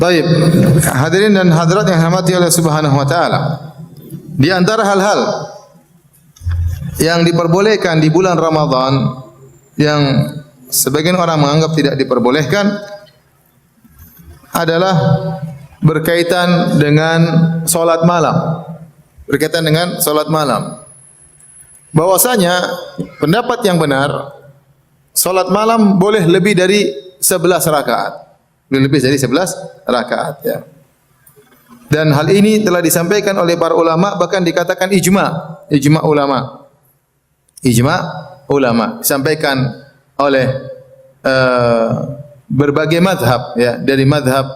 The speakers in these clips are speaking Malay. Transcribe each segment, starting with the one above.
Baik, hadirin dan hadirat yang dirahmati oleh Subhanahu wa taala. Di antara hal-hal yang diperbolehkan di bulan Ramadan yang sebagian orang menganggap tidak diperbolehkan adalah berkaitan dengan salat malam. Berkaitan dengan salat malam. Bahwasanya pendapat yang benar, salat malam boleh lebih dari 11 rakaat. Lebih dari 11 rakaat, ya. Dan hal ini telah disampaikan oleh para ulama, bahkan dikatakan ijma ulama. Ijma ulama disampaikan oleh berbagai mazhab, ya, dari mazhab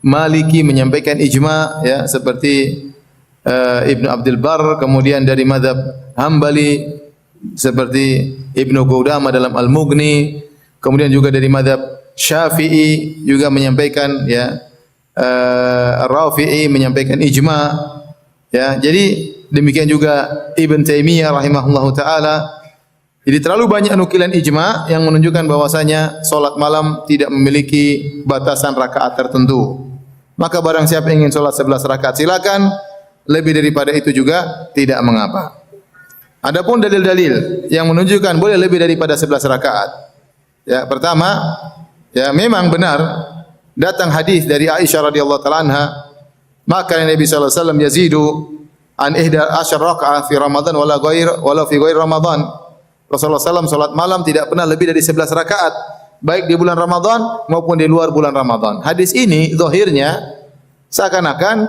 Maliki menyampaikan ijma, ya, seperti Ibnu Abdul Barr, kemudian dari mazhab Hambali seperti Ibnu Qudamah dalam Al-Mughni, kemudian juga dari mazhab Syafi'i juga menyampaikan, ya, Rafi'i menyampaikan ijma, ya. Jadi demikian juga Ibn Taimiyah rahimahullahu taala. Jadi terlalu banyak nukilan ijma yang menunjukkan bahwasanya salat malam tidak memiliki batasan rakaat tertentu. Maka barang siapa ingin salat 11 rakaat silakan, lebih daripada itu juga tidak mengapa. Adapun dalil-dalil yang menunjukkan boleh lebih daripada 11 rakaat. Ya, pertama, ya, memang benar datang hadis dari Aisyah radhiyallahu taala anha, maka Nabi sallallahu alaihi wasallam yazidu an 11 rakaat fi Ramadan wala fi ghair Ramadan. Rasulullah sallallahu salat malam tidak pernah lebih dari 11 rakaat, baik di bulan Ramadan maupun di luar bulan Ramadan. Hadis ini zahirnya seakan-akan,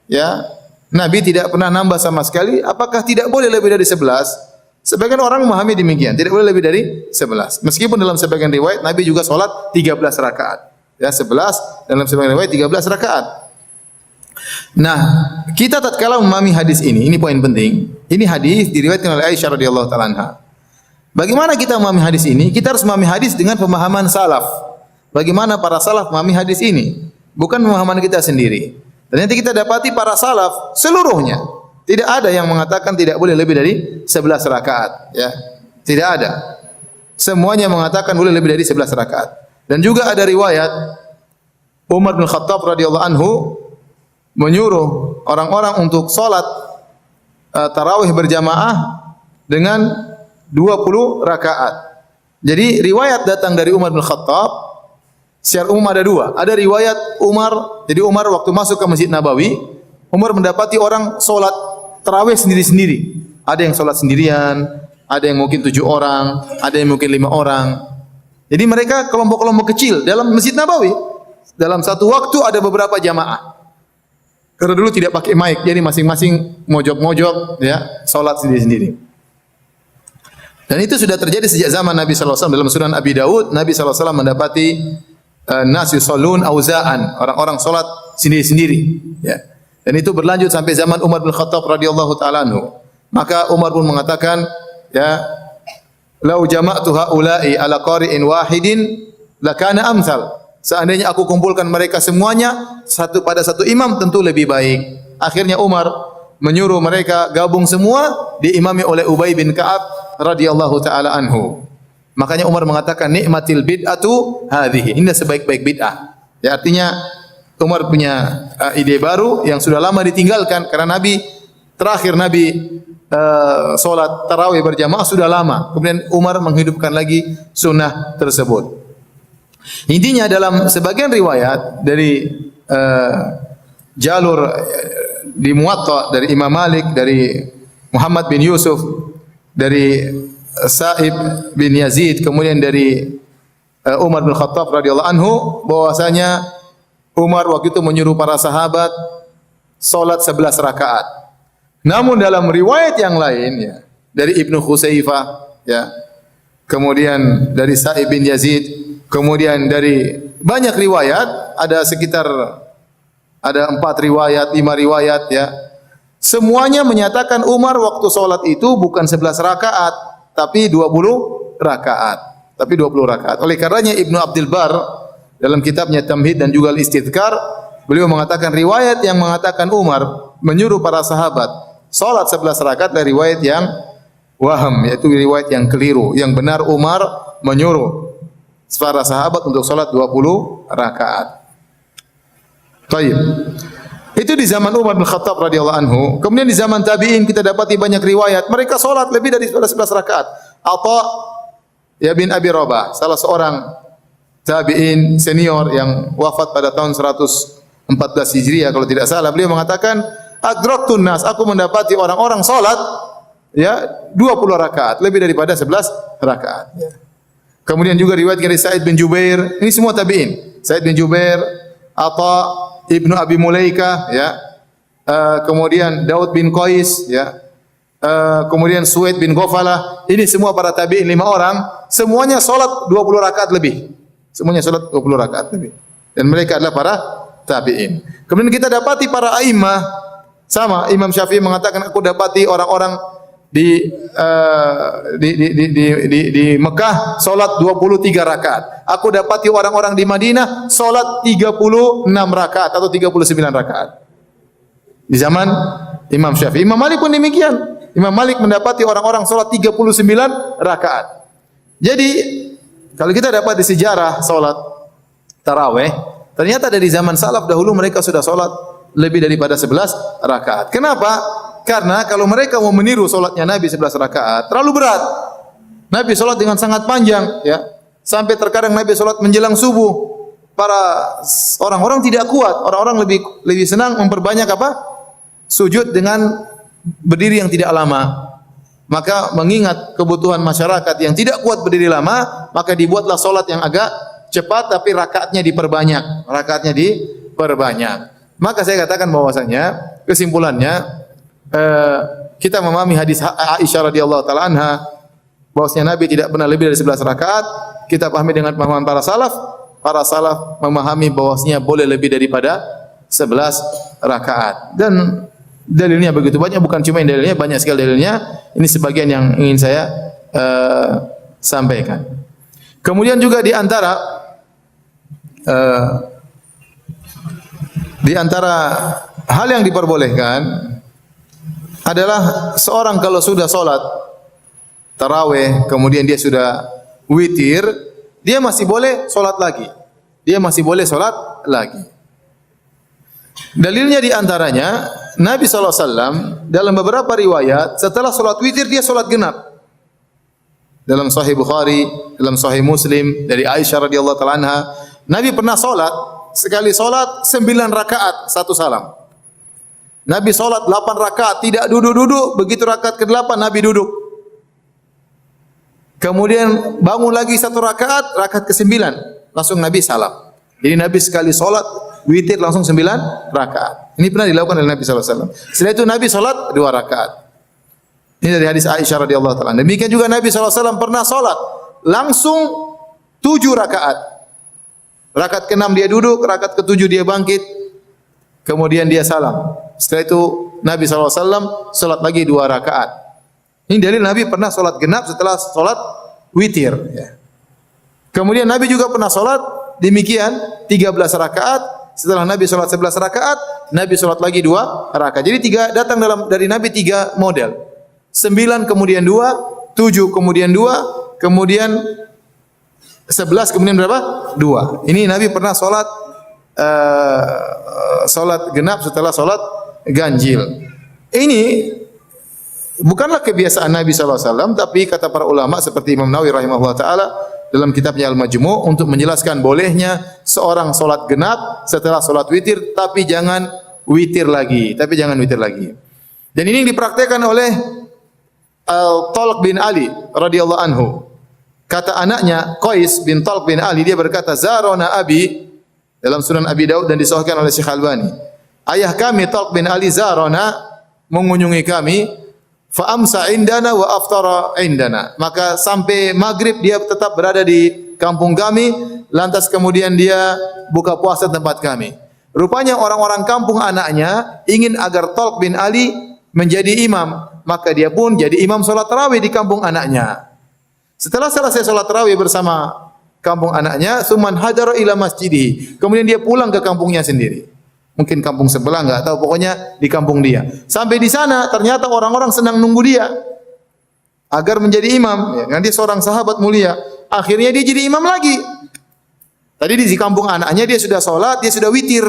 ya, Nabi tidak pernah nambah sama sekali. Apakah tidak boleh lebih dari 11? Sebagian orang memahami demikian, tidak boleh lebih dari 11. Meskipun dalam sebagian riwayat Nabi juga salat 13 rakaat. Ya, 11 dalam sebagian riwayat 13 rakaat. Nah, kita tatkala memahami hadis ini poin penting. Ini hadis diriwayatkan oleh Aisyah radhiyallahu taala anha. Bagaimana kita memahami hadis ini? Kita harus memahami hadis dengan pemahaman salaf. Bagaimana para salaf memahami hadis ini? Bukan pemahaman kita sendiri. Dan nanti kita dapati para salaf seluruhnya tidak ada yang mengatakan tidak boleh lebih dari 11 rakaat, ya. Tidak ada. Semuanya mengatakan boleh lebih dari 11 rakaat. Dan juga ada riwayat Umar bin Khattab radhiyallahu anhu menyuruh orang-orang untuk salat tarawih berjamaah dengan 20 rakaat. Jadi riwayat datang dari Umar bin Khattab secara umum ada dua. Ada riwayat Umar, jadi Umar waktu masuk ke Masjid Nabawi, Umar mendapati orang salat tarawih sendiri-sendiri. Ada yang salat sendirian, ada yang mungkin 7 orang, ada yang mungkin 5 orang. Jadi mereka kelompok-kelompok kecil dalam Masjid Nabawi. Dalam satu waktu ada beberapa jamaah. Karena dulu tidak pakai mic, jadi masing-masing mojok-mojok, ya, salat sendiri-sendiri. Dan itu sudah terjadi sejak zaman Nabi sallallahu alaihi wasallam. Dalam Sunan Abi Dawud, Nabi sallallahu alaihi wasallam mendapati nas yusallun auzaan, orang-orang salat sendiri-sendiri, ya. Dan itu berlanjut sampai zaman Umar bin Khattab radhiyallahu taala anhu. Maka Umar pun mengatakan, ya, lau jama'tu haula'i ala qari'in wahidin lakana amsal. Seandainya aku kumpulkan mereka semuanya satu pada satu imam tentu lebih baik. Akhirnya Umar menyuruh mereka gabung semua diimami oleh Ubay bin Ka'ab radhiyallahu taala anhu. Makanya Umar mengatakan nikmatil bid'atu hadhihi. Ini sebaik-baik bid'ah. Ya, artinya Umar punya ide baru yang sudah lama ditinggalkan karena terakhir Nabi salat tarawih berjamaah sudah lama. Kemudian Umar menghidupkan lagi sunnah tersebut. Intinya dalam sebagian riwayat dari jalur di Muwatta dari Imam Malik, dari Muhammad bin Yusuf, dari Sa'ib bin Yazid, kemudian dari Umar bin Khattab radhiyallahu anhu, bahwasanya Umar waktu itu menyuruh para sahabat salat 11 rakaat. Namun dalam riwayat yang lain, ya, dari Ibnu Khuzaifah, ya, kemudian dari Sa'ib bin Yazid, kemudian dari banyak riwayat, ada 4 riwayat, 5 riwayat, ya. Semuanya menyatakan Umar waktu salat itu bukan 11 rakaat, tapi 20 rakaat. Oleh karenanya Ibnu Abdul Barr dalam kitabnya Tamhid dan juga Al-Istidhkar, beliau mengatakan riwayat yang mengatakan Umar menyuruh para sahabat salat 11 rakaat dari riwayat yang waham, yaitu riwayat yang keliru. Yang benar Umar menyuruh para sahabat untuk salat 20 rakaat. Baik. Itu di zaman Umar bin Khattab radhiyallahu anhu. Kemudian di zaman tabi'in kita dapati banyak riwayat mereka salat lebih dari 11 rakaat. Atha ya bin Abi Rabah, salah seorang tabi'in senior yang wafat pada tahun 114 Hijriah kalau tidak salah, beliau mengatakan, "Adraktun nas, aku mendapati orang-orang salat ya 20 rakaat, lebih daripada 11 rakaat." Ya. Kemudian juga riwayat dari Sa'id bin Jubair, ini semua tabi'in. Sa'id bin Jubair, Atha Ibnu Abi Mulaikah, ya. Kemudian Daud bin Qais, ya. Kemudian Suwaid bin Ghafalah. Ini semua para tabi'in 5 orang, semuanya salat 20 rakaat lebih. Semuanya salat 20 rakaat lebih. Dan mereka adalah para tabi'in. Kemudian kita dapati para a'immah sama, Imam Syafi'i mengatakan aku dapati orang-orang di Mekah salat 23 rakaat. Aku dapati orang-orang di Madinah salat 36 rakaat atau 39 rakaat. Di zaman Imam Syafi'i. Imam Malik pun demikian. Imam Malik mendapati orang-orang salat 39 rakaat. Jadi kalau kita dapat di sejarah salat tarawih, ternyata dari zaman salaf dahulu mereka sudah salat lebih daripada 11 rakaat. Kenapa? Karena kalau mereka mau meniru salatnya Nabi 11 rakaat, terlalu berat. Nabi salat dengan sangat panjang, ya. Sampai terkadang Nabi salat menjelang subuh. Para orang-orang tidak kuat, orang-orang lebih senang memperbanyak apa? Sujud dengan berdiri yang tidak lama. Maka mengingat kebutuhan masyarakat yang tidak kuat berdiri lama, maka dibuatlah salat yang agak cepat tapi rakaatnya diperbanyak. Rakaatnya diperbanyak. Maka saya katakan bahwasanya kesimpulannya kita memahami hadis Aisyah radhiyallahu taala anha bahwasanya Nabi tidak pernah lebih dari 11 rakaat. Kita pahami dengan pemahaman para salaf. Para salaf memahami bahwasanya boleh lebih daripada 11 rakaat. Dan dalilnya begitu banyak, bukan cuma dalilnya, banyak sekali dalilnya. Ini sebagian yang ingin saya sampaikan. Kemudian juga di antara hal yang diperbolehkan adalah seorang kalau sudah salat tarawih, kemudian dia sudah witir, dia masih boleh salat lagi. Dia masih boleh salat lagi. Dalilnya di antaranya Nabi SAW dalam beberapa riwayat setelah salat witir dia salat genap. Dalam Sahih Bukhari, dalam Sahih Muslim dari Aisyah radhiyallahu taala anha, Nabi pernah salat, sekali salat 9 rakaat satu salam. Nabi salat 8 rakaat tidak duduk-duduk, begitu rakaat ke-8 Nabi duduk. Kemudian bangun lagi 1 rakaat, rakaat ke-9 langsung Nabi salam. Jadi Nabi sekali salat witir langsung 9 rakaat. Ini pernah dilakukan oleh Nabi sallallahu alaihi wasallam. Setelah itu Nabi salat 2 rakaat. Ini dari hadis Aisyah radhiyallahu taala. Demikian juga Nabi sallallahu alaihi wasallam pernah salat langsung 7 rakaat. Rakaat ke-6 dia duduk, rakaat ke-7 dia bangkit. Kemudian dia salam. Setelah itu Nabi SAW salat lagi 2 rakaat. Ini dalil Nabi pernah salat genap setelah salat witir. Ya. Kemudian Nabi juga pernah salat demikian 13 rakaat. Setelah Nabi salat 11 rakaat, Nabi salat lagi 2 rakaat. Jadi datang dari Nabi 3 model. 9 kemudian 2, 7 kemudian 2, kemudian 11 kemudian berapa? 2. Ini Nabi pernah salat genap setelah salat ganjil. Ini bukanlah kebiasaan Nabi SAW, tapi kata para ulama seperti Imam Nawawi rahimahullah taala dalam kitabnya Al-Majmu' untuk menjelaskan bolehnya seorang salat genap setelah salat witir, tapi jangan witir lagi. Dan ini dipraktikkan oleh Talq bin Ali radhiyallahu anhu. Kata anaknya Qais bin Talq bin Ali, dia berkata, "Zarona abi," dalam Sunan Abi Daud dan disahihkan oleh Syekh Albani. Ayah kami Talq bin Ali zarona mengunjungi kami, fa amsa indana wa aftara indana. Maka sampai maghrib dia tetap berada di kampung kami, lantas kemudian dia buka puasa tempat kami. Rupanya orang-orang kampung anaknya ingin agar Talq bin Ali menjadi imam, maka dia pun jadi imam salat tarawih di kampung anaknya. Setelah selesai salat tarawih bersama kampung anaknya, suman hadara ila masjidihi. Kemudian dia pulang ke kampungnya sendiri. Mungkin kampung sebelah, enggak tahu, pokoknya di kampung dia. Sampai di sana ternyata orang-orang senang nunggu dia agar menjadi imam. Ya, kan dia seorang sahabat mulia. Akhirnya dia jadi imam lagi. Tadi di kampung anaknya dia sudah salat, dia sudah witir.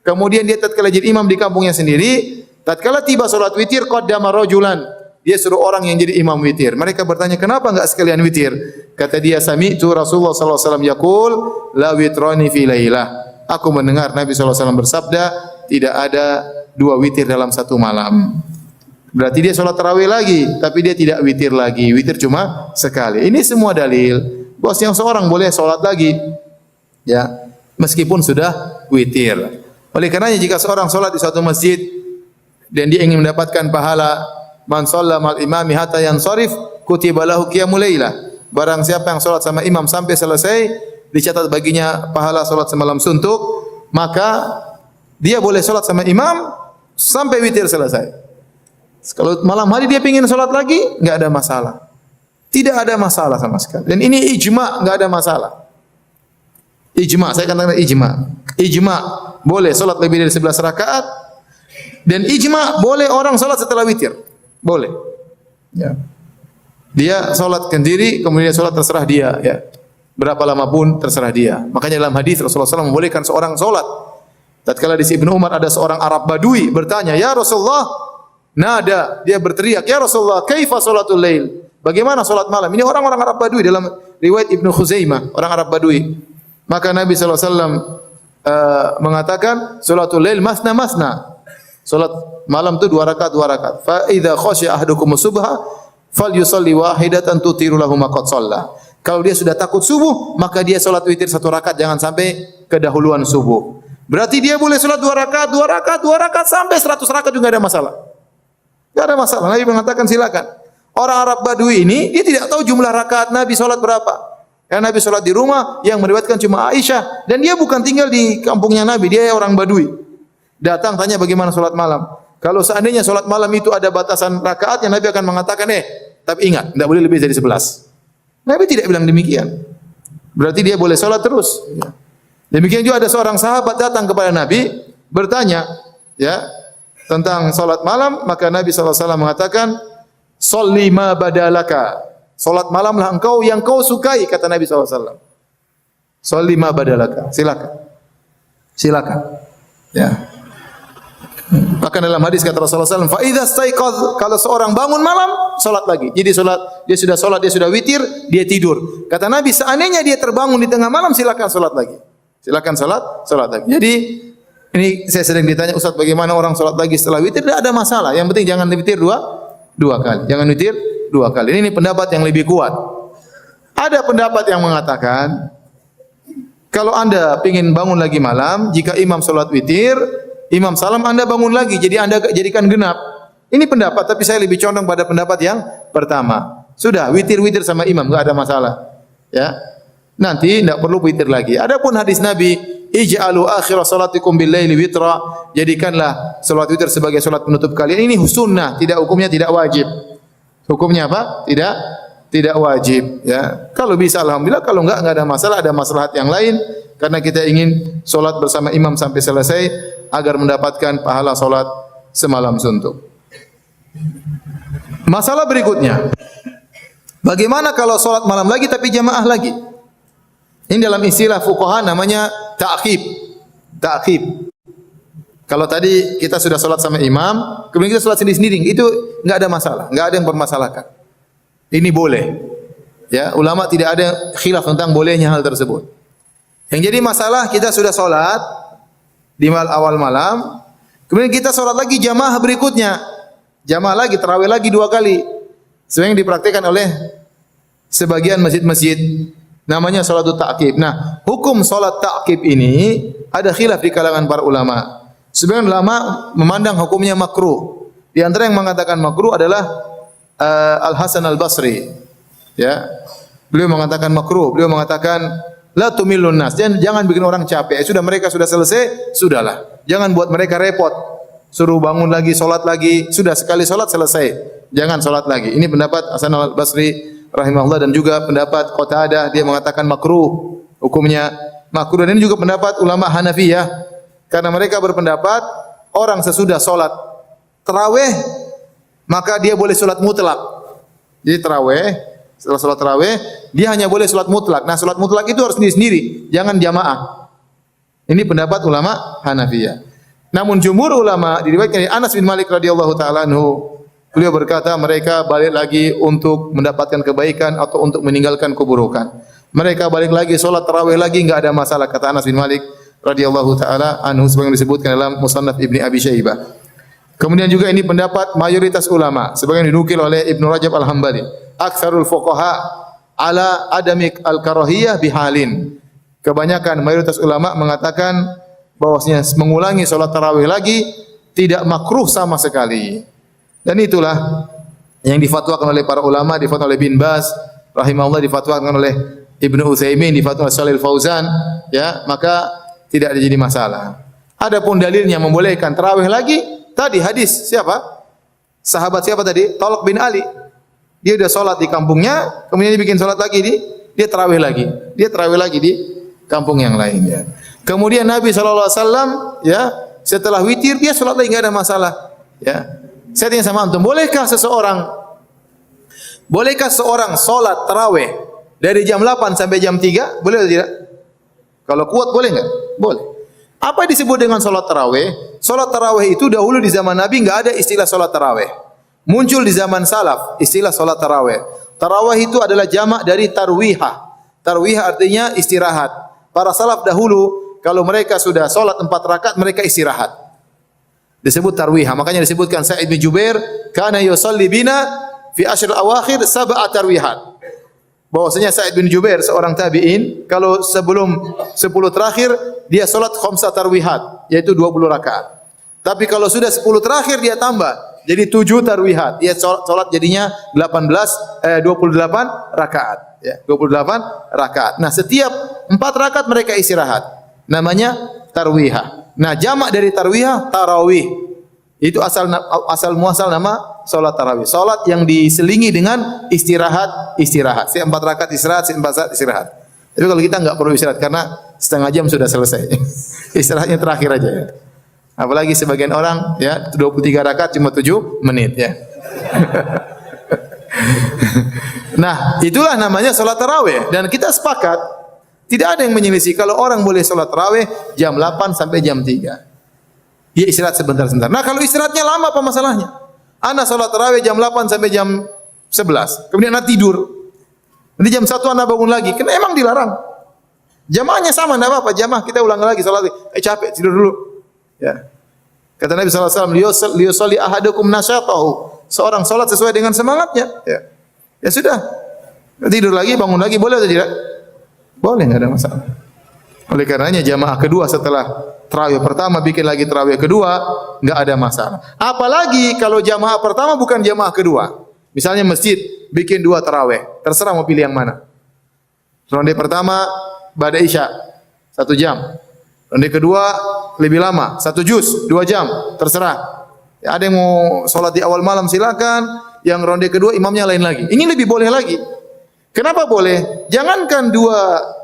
kemudian dia tatkala jadi imam di kampungnya sendiri, tatkala tiba salat witir qaddama rajulan, dia suruh orang yang jadi imam witir. Mereka bertanya, "Kenapa enggak sekalian witir?" Kata dia, "Sami'tu Rasulullah sallallahu alaihi wasallam yaqul, la witrani fi lailah." Aku mendengar Nabi sallallahu alaihi wasallam bersabda, tidak ada dua witir dalam satu malam. Berarti dia salat tarawih lagi, tapi dia tidak witir lagi. Witir cuma sekali. Ini semua dalil bahwa yang seorang boleh salat lagi, ya, meskipun sudah witir. Oleh karenanya jika seorang salat di suatu masjid dan dia ingin mendapatkan pahala man shalla mal imami hatta yansarif kutiba lahu qiyamul lailah. Barang siapa yang salat sama imam sampai selesai, dicatat baginya pahala salat semalam suntuk, maka dia boleh salat sama imam sampai witir selesai. Kalau malam hari dia ingin salat lagi, enggak ada masalah. Tidak ada masalah sama sekali. Dan ini ijma, enggak ada masalah. Ijma, saya katakan ijma. Ijma boleh salat lebih dari 11 rakaat dan ijma boleh orang salat setelah witir. Boleh. Ya. Dia salat sendiri, kemudian salat terserah dia, ya. Berapa lama pun terserah dia. Makanya dalam hadis Rasulullah SAW membolehkan seorang salat. Tatkala di Ibnu Umar ada seorang Arab Badui bertanya, "Ya Rasulullah," nada, dia berteriak, "Ya Rasulullah, kaifa salatul lail?" Bagaimana salat malam? Ini orang-orang Arab Badui dalam riwayat Ibnu Khuzaimah, orang Arab Badui. Maka Nabi sallallahu alaihi wasallam mengatakan, "Salatul lail masna masna." Salat malam itu 2 rakaat 2 rakaat. Fa idza khasya ahadukum subha falyusalli wahidatan tutiru lahu ma qad shalla. Kalau dia sudah takut subuh, maka dia salat witir 1 rakaat, jangan sampai kedahuluan subuh. Berarti dia boleh salat 2 rakaat, 2 rakaat, 2 rakaat sampai 100 rakaat juga ada masalah. Tidak ada masalah. Nabi mengatakan silakan. Orang Arab Badui ini dia tidak tahu jumlah rakaat Nabi salat berapa. Karena Nabi salat di rumah, yang meriwayatkan cuma Aisyah, dan dia bukan tinggal di kampungnya Nabi, dia orang Badui. Datang tanya bagaimana salat malam. Kalau seandainya salat malam itu ada batasan rakaatnya, Nabi akan mengatakan, tapi ingat, tidak boleh lebih dari 11. Nabi tidak bilang demikian. Berarti dia boleh salat terus. Demikian juga ada seorang sahabat datang kepada Nabi bertanya, ya, tentang salat malam, maka Nabi SAW mengatakan, "Sholli ma badalaka." Salat malamlah engkau yang kau sukai, kata Nabi SAW. Sholli ma badalaka. Silakan. Silakan. Ya. Bahkan dalam hadis kata Rasulullah SAW, "Fa idza staiqadh," kalau seorang bangun malam, salat lagi. Jadi salat, dia sudah witir, dia tidur. Kata Nabi, seandainya dia terbangun di tengah malam, silakan salat lagi. Silakan salat lagi. Jadi ini saya sering ditanya, "Ustaz, bagaimana orang salat lagi setelah witir?" Tidak ada masalah. Yang penting jangan witir dua kali. Jangan witir 2 kali. Ini pendapat yang lebih kuat. Ada pendapat yang mengatakan, kalau Anda ingin bangun lagi malam, jika imam salat witir, imam salam, Anda bangun lagi, jadi Anda jadikan genap. Ini pendapat, tapi saya lebih condong pada pendapat yang pertama. Sudah, witir-witir sama imam, enggak ada masalah. Ya. Nanti tidak perlu witir lagi. Adapun hadis Nabi, "Ij'alu akhir salatikum bil laili witra." Jadikanlah salat witir sebagai salat penutup kalian. Ini sunnah, hukumnya tidak wajib. Hukumnya apa? Tidak wajib, ya. Kalau bisa alhamdulillah, kalau enggak ada masalah, ada maslahat yang lain karena kita ingin salat bersama imam sampai selesai agar mendapatkan pahala salat semalam suntuk. Masalah berikutnya, bagaimana kalau salat malam lagi tapi jamaah lagi? Ini dalam istilah fuqaha namanya ta'khib. Ta'khib. Kalau tadi kita sudah salat sama imam, kemudian kita salat sendiri-sendiri, itu enggak ada masalah, enggak ada yang bermasalahkan. Ini boleh. Ya, ulama tidak ada khilaf tentang bolehnya hal tersebut. Yang jadi masalah, kita sudah salat di awal malam, kemudian kita salat lagi jamaah berikutnya. Jamaah lagi, tarawih lagi 2 kali. Sebenarnya yang dipraktikkan oleh sebagian masjid-masjid, namanya salatul ta'qib. Nah, hukum salat ta'qib ini ada khilaf di kalangan para ulama. Sebagian ulama memandang hukumnya makruh. Di antara yang mengatakan makruh adalah Al-Hasan Al-Basri. Ya. Beliau mengatakan makruh. Beliau mengatakan la tumillun nas. Jangan bikin orang capek. Sudah mereka sudah selesai, sudahlah. Jangan buat mereka repot. Suruh bangun lagi, salat lagi. Sudah sekali salat selesai. Jangan salat lagi. Ini pendapat Hasan Al-Basri rahimahullah dan juga pendapat Qatadah, dia mengatakan makruh. Hukumnya makruh. Dan ini juga pendapat ulama Hanafiyah. Karena mereka berpendapat orang sesudah salat tarawih maka dia boleh salat mutlak. Jadi tarawih, setelah salat tarawih dia hanya boleh salat mutlak. Nah, salat mutlak itu harus sendiri-sendiri, jangan jamaah. Ini pendapat ulama Hanafiyah. Namun jumhur ulama diriwayatkan dari Anas bin Malik radhiyallahu taala anhu, beliau berkata mereka balik lagi untuk mendapatkan kebaikan atau untuk meninggalkan keburukan. Mereka balik lagi salat tarawih lagi enggak ada masalah, kata Anas bin Malik radhiyallahu taala anhu sebagaimana disebutkan dalam Musannaf Ibnu Abi Syaibah. Kemudian juga ini pendapat mayoritas ulama sebagaimana dinukil oleh Ibnu Rajab Al-Hambali. Aktsarul fuqaha ala adamik al-karahiyah bihalin. Kebanyakan mayoritas ulama mengatakan bahwasanya mengulangi salat tarawih lagi tidak makruh sama sekali. Dan itulah yang difatwakan oleh para ulama, difatwakan oleh bin Baz rahimahullah, difatwakan oleh Ibnu Utsaimin, difatwakan oleh Shalih Fauzan, ya, maka tidak ada jadi masalah. Adapun dalilnya membolehkan tarawih lagi, tadi hadis siapa? Sahabat siapa tadi? Talq bin Ali. Dia sudah salat di kampungnya, kemudian dia bikin salat lagi dia tarawih lagi. Dia tarawih lagi di kampung yang lainnya. Kemudian Nabi SAW, ya, setelah witir dia salat lagi, enggak ada masalah, ya. Saya tanya sama antum, bolehkah seorang salat tarawih dari jam 8 sampai jam 3? Boleh atau tidak? Kalau kuat boleh enggak? Boleh. Apa disebut dengan salat tarawih? Salat tarawih itu dahulu di zaman Nabi enggak ada istilah salat tarawih. Muncul di zaman salaf istilah salat tarawih. Tarawih itu adalah jamak dari tarwihah. Tarwihah artinya istirahat. Para salaf dahulu kalau mereka sudah salat 4 rakaat mereka istirahat. Disebut tarwihah. Makanya disebutkan Sa'id bin Jubair kana yusalli bina fi ashr al-awakhir sab'a tarwihat. Bahwasanya Sa'id bin Jubair seorang tabi'in kalau sebelum 10 terakhir dia salat khamsa tarwihat yaitu 20 rakaat. Tapi kalau sudah 10 terakhir dia tambah jadi 7 tarwihat. Dia salat jadinya 28 rakaat, ya, 28 rakaat. Nah, setiap 4 rakaat mereka istirahat. Namanya tarwihah. Nah, jamak dari tarwihah tarawih. Itu asal muasal nama salat tarawih. Salat yang diselingi dengan istirahat. Si 4 rakaat istirahat, si 4 rakaat istirahat. Tapi kalau kita enggak perlu istirahat karena setengah jam sudah selesai. Istirahatnya terakhir aja, ya. Apalagi sebagian orang, ya, 23 rakaat cuma 7 menit, ya. Nah, itulah namanya salat tarawih dan kita sepakat tidak ada yang menyelisih kalau orang boleh salat tarawih jam 8 sampai jam 3. Dia istirahat sebentar-sebentar. Nah, kalau istirahatnya lama apa masalahnya? Ana salat tarawih jam 8 sampai jam 11. Kemudian ana tidur. Nanti jam 1 ana bangun lagi. Karena emang dilarang. Jamaahnya sama, enggak apa-apa. Jamaah kita ulang lagi salat. Capek, tidur dulu. Ya. Kata Nabi sallallahu alaihi wasallam, "Liyusalli ahadukum nasyatahu." Seorang salat sesuai dengan semangatnya, ya. Ya sudah. Tidur lagi, bangun lagi, boleh atau tidak? Boleh, enggak ada masalah. Oleh karenanya jamaah kedua setelah tarawih pertama bikin lagi tarawih kedua, enggak ada masalah. Apalagi kalau jamaah pertama bukan jamaah kedua. Misalnya masjid bikin 2 tarawih, terserah mau pilih yang mana. Ronde pertama ba'da Isya 1 jam. Ronde kedua lebih lama, 1 juz, 2 jam, terserah. Ya, ada yang mau sholat di awal malam silakan, yang ronde kedua imamnya lain lagi. Ini lebih boleh lagi. Kenapa boleh? Jangankan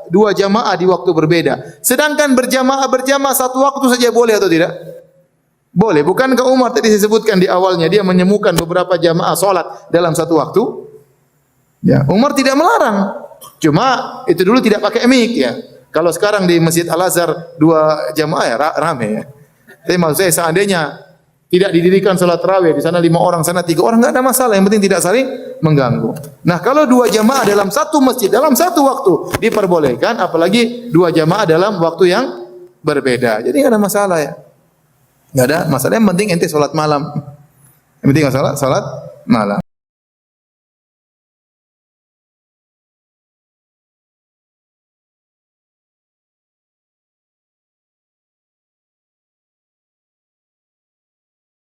dua jamaah di waktu berbeda. Sedangkan berjamaah satu waktu saja boleh atau tidak? Boleh. Bukankah Umar tadi disebutkan di awalnya dia menemukan beberapa jamaah sholat dalam satu waktu? Ya, Umar tidak melarang. Cuma itu dulu tidak pakai mic, ya. Kalau sekarang di Masjid Al-Azhar 2 jamaah ya rame, ya. Tapi maksud saya seandainya tidak didirikan salat tarawih di sana 5 orang, sana 3 orang, enggak ada masalah, yang penting tidak saling mengganggu. Nah, kalau 2 jamaah dalam satu masjid dalam satu waktu diperbolehkan, apalagi 2 jamaah dalam waktu yang berbeda. Jadi enggak ada masalah, ya. Enggak ada masalah, yang penting ente salat malam. Yang penting salat malam.